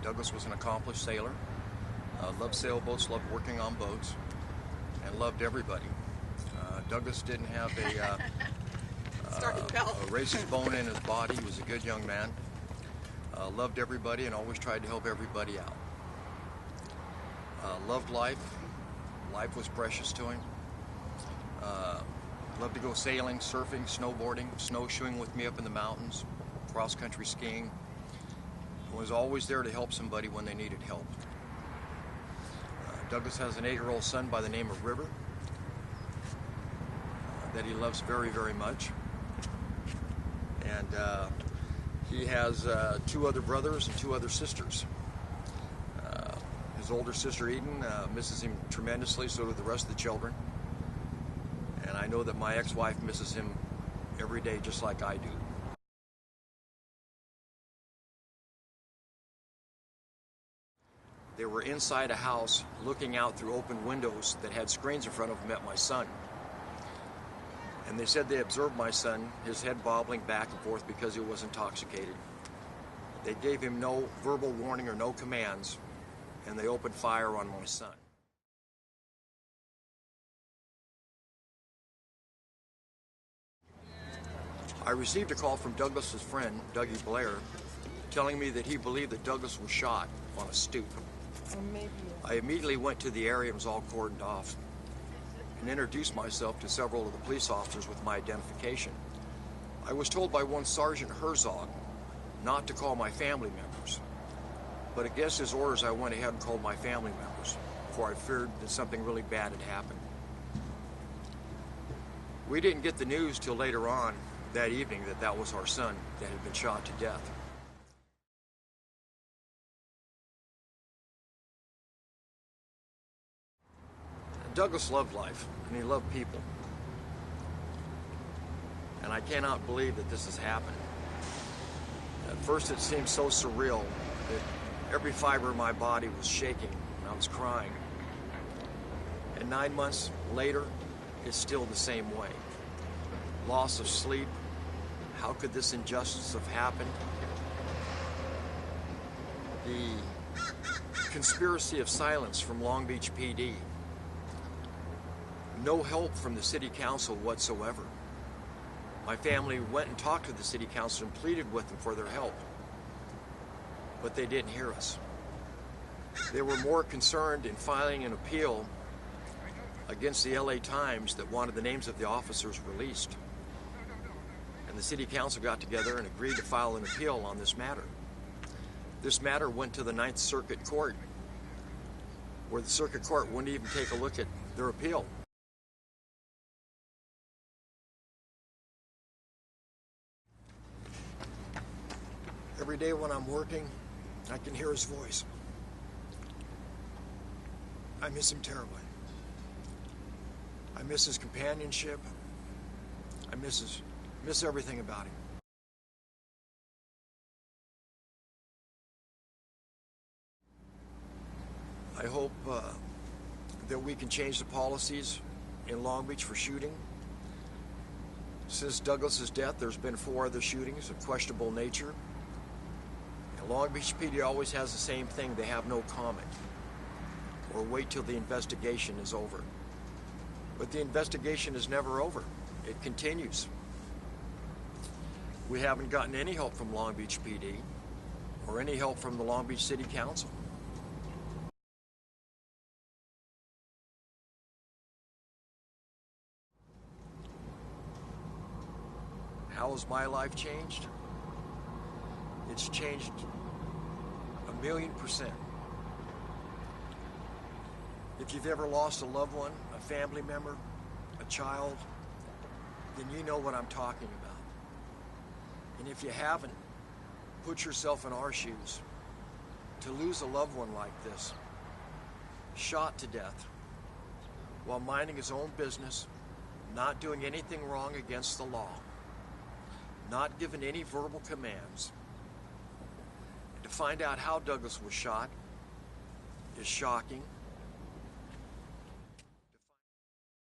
Douglas was an accomplished sailor, loved sailboats, loved working on boats, and loved everybody. Douglas didn't have a racist bone in his body. He was a good young man, loved everybody and always tried to help everybody out. Loved life. Life was precious to him. Loved to go sailing, surfing, snowboarding, snowshoeing with me up in the mountains, cross-country skiing. Was always there to help somebody when they needed help. Douglas has an 8-year-old son by the name of River that he loves very, very much. And he has 2 other brothers and 2 other sisters. His older sister Eden misses him tremendously, so do the rest of the children. And I know that my ex-wife misses him every day just like I do. They were inside a house looking out through open windows that had screens in front of them at my son. And they said they observed my son, his head bobbling back and forth because he was intoxicated. They gave him no verbal warning or no commands, and they opened fire on my son. I received a call from Douglas's friend, Dougie Blair, telling me that he believed that Douglas was shot on a stoop. I immediately went to the area and was all cordoned off and introduced myself to several of the police officers with my identification. I was told by one Sergeant Herzog not to call my family members, but against his orders I went ahead and called my family members, for I feared that something really bad had happened. We didn't get the news till later on that evening that that was our son that had been shot to death. Douglas loved life, and he loved people. And I cannot believe that this has happened. At first it seemed so surreal that every fiber of my body was shaking and I was crying. And 9 months later, it's still the same way. Loss of sleep. How could this injustice have happened? The conspiracy of silence from Long Beach PD. No help from the city council whatsoever. My family went and talked to the city council and pleaded with them for their help, but they didn't hear us. They were more concerned in filing an appeal against the LA Times that wanted the names of the officers released. And the city council got together and agreed to file an appeal on this matter. This matter went to the 9th Circuit Court, where the Circuit Court wouldn't even take a look at their appeal. Every day when I'm working, I can hear his voice. I miss him terribly. I miss his companionship. I miss everything about him. I hope that we can change the policies in Long Beach for shooting. Since Douglas's death, there's been 4 other shootings of questionable nature. Long Beach PD always has the same thing. They have no comment or wait till the investigation is over. But the investigation is never over. It continues. We haven't gotten any help from Long Beach PD or any help from the Long Beach City Council. How has my life changed? It's changed 1,000,000%. If you've ever lost a loved one, a family member, a child, then you know what I'm talking about. And if you haven't, put yourself in our shoes. To lose a loved one like this, shot to death, while minding his own business, not doing anything wrong against the law, not given any verbal commands. To find out how Douglas was shot is shocking